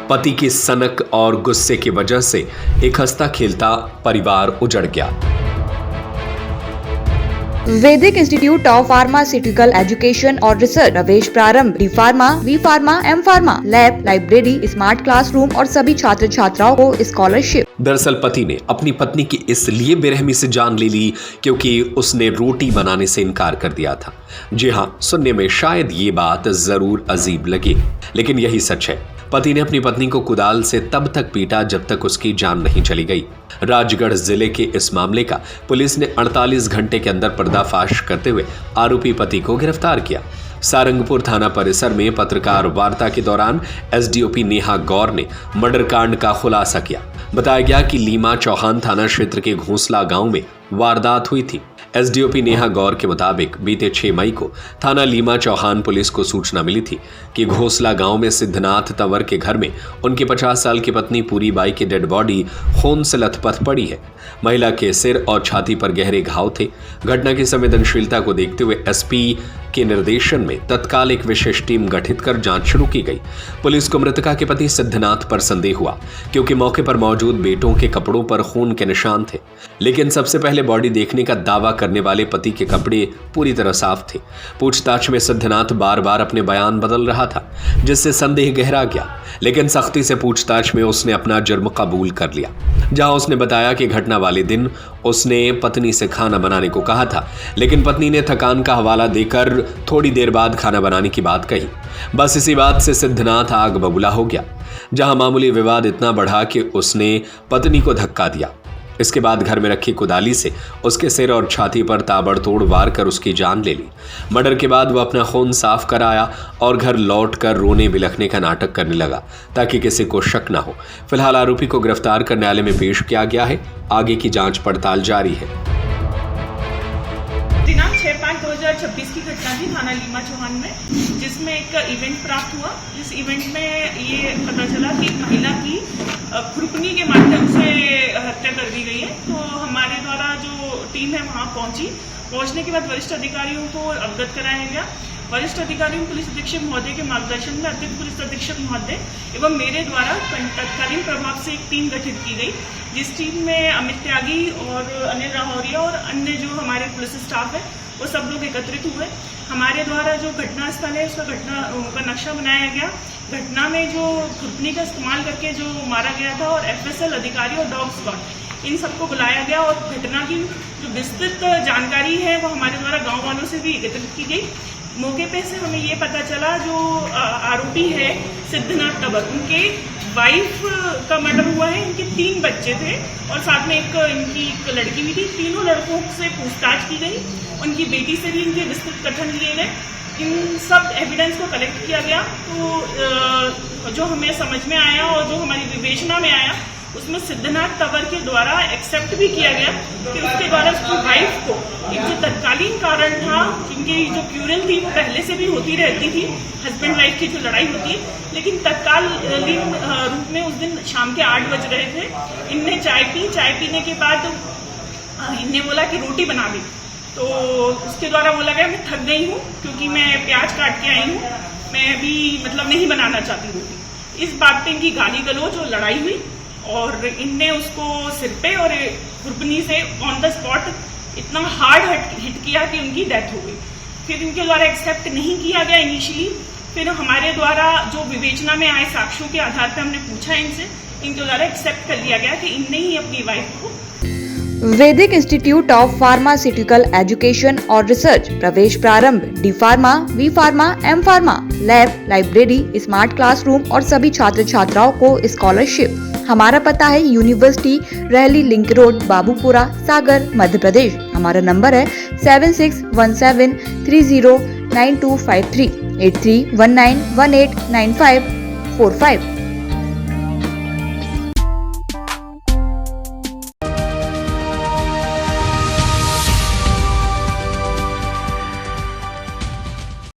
पति की सनक और गुस्से की वजह से एक हंसता खेलता परिवार उजड़ गया। Vaidik institute of pharmaceutical education और रिसर्च प्रवेश प्रारंभ। D pharma, B pharma, M pharma, lab, library, smart classroom और सभी छात्र छात्राओं को स्कॉलरशिप। दरअसल पति ने अपनी पत्नी की इसलिए बेरहमी से जान ले ली क्योंकि उसने रोटी बनाने से इनकार कर दिया था। जी हाँ, सुनने में शायद ये बात जरूर अजीब लगे, लेकिन यही सच है। पति ने अपनी पत्नी को कुदाल से तब तक पीटा जब तक उसकी जान नहीं चली गई। राजगढ़ जिले के इस मामले का पुलिस ने 48 घंटे के अंदर पर्दाफाश करते हुए आरोपी पति को गिरफ्तार किया। सारंगपुर थाना परिसर में पत्रकार वार्ता के दौरान एसडीओपी नेहा गौर ने मर्डर कांड का खुलासा किया। बताया गया कि लीमा चौहान थाना क्षेत्र के घोंसला गांव में वारदात हुई थी। एसडीओपी नेहा गौर के मुताबिक बीते 6 मई को थाना लीमा चौहान पुलिस को सूचना मिली थी कि घोंसला गांव में सिद्धनाथ तंवर के घर में उनकी 50 साल की पत्नी पूरी बाई की डेड बॉडी खून से लथपथ पड़ी है। महिला के सिर और छाती पर गहरे घाव थे। घटना की संवेदनशीलता को देखते हुए एसपी के निर्देशन में तत्काल एक विशेष टीम गठित कर जांच शुरू की गई। पुलिस को मृतका के पति सिद्धनाथ पर संदेह हुआ क्योंकि मौके पर मौजूद बेटों के कपड़ों पर खून के निशान थे, लेकिन सबसे पहले बॉडी देखने का दावा करने वाले पति के कपड़े पूरी तरह साफ थे। पूछताछ में सिद्धनाथ बार बार अपने बयान बदल रहा था, जिससे संदेह गहरा गया, लेकिन सख्ती से पूछताछ में उसने अपना जुर्म कबूल कर लिया। जहां उसने बताया कि घटना वाले दिन उसने पत्नी से खाना बनाने को कहा था, लेकिन पत्नी ने थकान का हवाला देकर थोड़ी देर बाद खाना बनाने की बात कही। बस इसी बात से सिद्धनाथ आग बबूला हो गया। जहां मामूली विवाद इतना बढ़ा कि उसने पत्नी को धक्का दिया। इसके बाद घर में रखी कुदाली से उसके सिर और छाती पर ताबड़तोड़ वार कर उसकी जान ले ली। मर्डर के बाद वह अपना खून साफ कराया और घर लौटकर रोने बिलखने का नाटक करने लगा ताकि किसी को शक न हो। फिलहाल आरोपी को गिरफ्तार कर न्यायालय में पेश किया गया है। आगे की जांच पड़ताल जारी है। दिनांक 6/5/2026 की घटना थी थाना लीमा चौहान में, जिसमें एक इवेंट प्राप्त हुआ। इस इवेंट में ये पता चला कि एक महिला की खुरपनी के माध्यम से हत्या कर दी गई है। तो हमारे द्वारा जो टीम है वहाँ पहुँचने के बाद वरिष्ठ अधिकारियों को अवगत कराया गया। वरिष्ठ अधिकारियों पुलिस अधीक्षक महोदय के मार्गदर्शन में अतिरिक्त पुलिस अधीक्षक महोदय एवं मेरे द्वारा तत्कालीन प्रभाव से एक टीम गठित की गई, जिस टीम में अमित त्यागी और अनिल राहौरिया और अन्य जो हमारे पुलिस स्टाफ है वो सब लोग एकत्रित हुए। हमारे द्वारा जो घटना स्थल है उसका नक्शा बनाया गया। घटना में जो खुरपनी का इस्तेमाल करके जो मारा गया था और एफएसएल अधिकारी और डॉग स्क्वाड इन सबको बुलाया गया और घटना की जो विस्तृत जानकारी है वो हमारे द्वारा गाँव वालों से भी एकत्रित की गई। मौके पे से हमें ये पता चला जो आरोपी है सिद्धनाथ तंवर, उनके वाइफ का मर्डर हुआ है। इनके 3 बच्चे थे और साथ में इनकी एक लड़की भी थी। तीनों लड़कों से पूछताछ की गई। उनकी बेटी से भी इनके विस्तृत कथन लिए गए। इन सब एविडेंस को कलेक्ट किया गया। तो जो हमें समझ में आया और जो हमारी विवेचना में आया उसमें सिद्धनाथ तंवर के द्वारा एक्सेप्ट भी किया गया कि उसके द्वारा उसकी वाइफ को एक जो तत्कालीन कारण था, जिनकी जो क्यूरल थी वो पहले से भी होती रहती थी, हस्बैंड वाइफ की जो लड़ाई होती है, लेकिन तत्कालीन रूप में उस दिन शाम के 8 बज रहे थे। इनने चाय पीने के बाद इनने बोला कि रोटी बना दे। तो उसके द्वारा बोला गया मैं थक गई हूँ क्योंकि मैं प्याज काट के आई हूँ, मैं अभी नहीं बनाना चाहती रोटी। इस बात पे इनकी गाली गलौज और लड़ाई हुई और इनने उसको सिर पे और खुरपनी से ऑन द स्पॉट इतना हार्ड हिट किया कि उनकी डेथ हो गई। फिर इनके द्वारा एक्सेप्ट नहीं किया गया इनिशियली। फिर हमारे द्वारा जो विवेचना में आए साक्ष्यों के आधार पर हमने पूछा इनके द्वारा एक्सेप्ट कर लिया गया कि इनने ही अपनी वाइफ को। Vaidic institute of pharmaceutical education और रिसर्च प्रवेश प्रारंभ। D pharma, B pharma, M pharma, lab, library, smart classroom और सभी छात्र छात्राओं को स्कॉलरशिप। हमारा पता है यूनिवर्सिटी रहली लिंक रोड, बाबूपुरा, सागर, मध्य प्रदेश। हमारा नंबर है 7617309253 8319189545।